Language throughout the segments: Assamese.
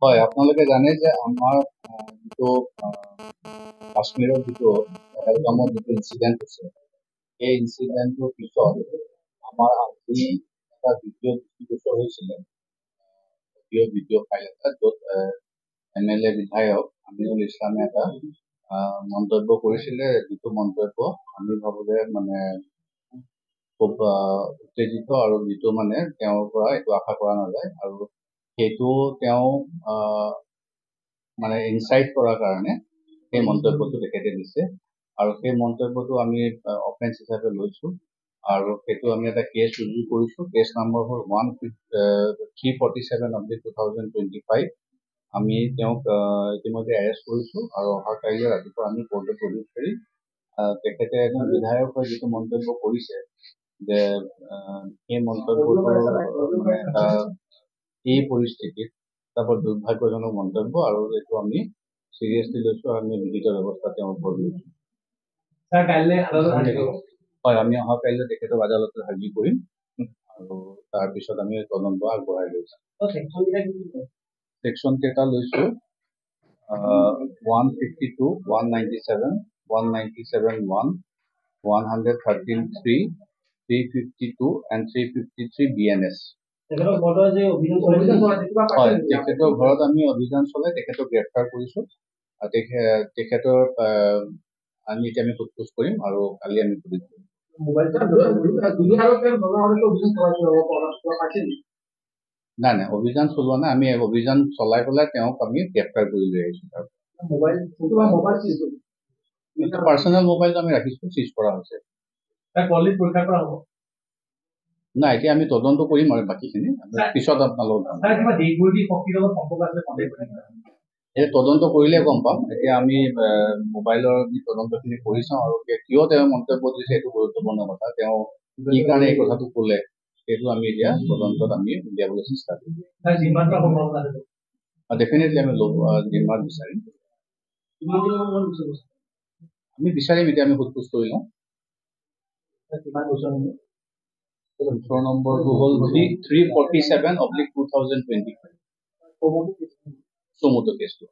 হয়, আপোনালোকে জানে যে আমাৰ যিটো কাশ্মীৰৰ যিটো পেহেলগামত যিটো ইনচিডেণ্ট হৈছে, সেই ইনচিডেণ্টটোৰ পিছত আমাৰ আজি এটা ভিডিঅ' দৃষ্টিগোচৰ হৈছিলে, ভিডিঅ' ফাইল এটা, য'ত MLA বিধায়ক আমিনুল ইছলামে এটা মন্তব্য কৰিছিলে, যিটো মন্তব্য আমি ভাবো যে মানে খুব উত্তেজিত আৰু যিটো মানে তেওঁৰ পৰা এইটো আশা কৰা নাযায়, আৰু সেইটো তেওঁ মানে ইনচাইট কৰাৰ কাৰণে সেই মন্তব্যটো তেখেতে দিছে, আৰু সেই মন্তব্যটো আমি অফেন্স হিচাপে লৈছো, আৰু সেইটো আমি এটা কেছ ৰুজু কৰিছো। কেছ নম্বৰ হ'ল 347/2025। আমি তেওঁক ইতিমধ্যে এৰেষ্ট কৰিছো, আৰু অহা কাইলৈ ৰাতিপুৱা আমি কোৰ্টত প্ৰডিউচ কৰি তেখেতে এজন বিধায়ক হৈ যিটো মন্তব্য কৰিছে, যে সেই মন্তব্যটো মানে এটা এই পৰিস্থিতিত এটা বৰ দুৰ্ভাগ্যজনক মন্তব্য, আৰু এইটো আমি চিৰিয়াছলি লৈছো, আৰু আমি বিহিত ব্যৱস্থা তেওঁৰ ওপৰত লৈছো। হয়, আমি অহা কাইলৈ তেখেতক আদালতত হাজিৰ কৰিম, আৰু তাৰপিছত আমি তদন্ত আগবঢ়াই লৈছো। ছেকশ্যন কেইটা লৈছো 152, 197, 197(1), 113(3), 352 and 353 BNS। হয়, তেখেতৰ ঘৰত আমি অভিযান চলাই তেখেতক গ্ৰেপ্তাৰ কৰিছো। তেখেতৰ আমি এতিয়া আমি সোধ-পোছ কৰিম, আৰু কালি আমি পুলিচ কৰিম। নাই নাই, অভিযান চলোৱা নাই, আমি অভিযান চলাই পেলাই তেওঁক আমি গ্ৰেপ্তাৰ কৰি লৈ আহিছো। পাৰ্চনেল মোবাইলটো আমি ৰাখিছো, চিজ কৰা হৈছে। নাই, এতিয়া আমি তদন্ত কৰিম আৰু বাকীখিনি পিছত আপোনালোকক তদন্ত কৰিলে গম পাম। এতিয়া আমি মোবাইলৰ তদন্তখিনি কৰি চাওঁ, আৰু কিয় তেওঁ মন্তব্য দিছে সেইটো গুৰুত্বপূৰ্ণ কথা। তেওঁ কি কাৰণে এই কথাটো ক'লে সেইটো আমি এতিয়া তদন্তত আমি উলিয়াবলৈ চেষ্টা কৰিম। ডেফিনেটলি আমি জিম্মাত বিচাৰিম। আমি বিচাৰিম, এতিয়া আমি সোধ-পোছ কৰি লওঁ। গোচৰ নম্বৰটো হ'ল 347/2025। চমুটো কেছটো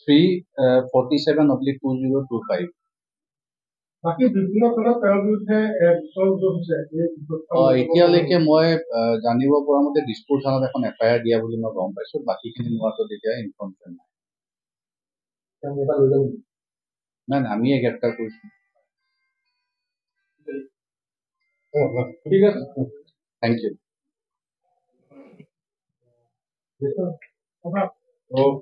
347/2025। এতিয়ালৈকে মই জানিব পৰা মতে দিছপুৰ থানাত এখন FIR দিয়া বুলি মই গম পাইছো। বাকীখিনি মোৰতো তেতিয়া ইনফৰ্মেশ্যন নাই। নাই, আমিয়ে গ্ৰেপ্তাৰ কৰিছো। ঠিক আছে, থেংক ইউ।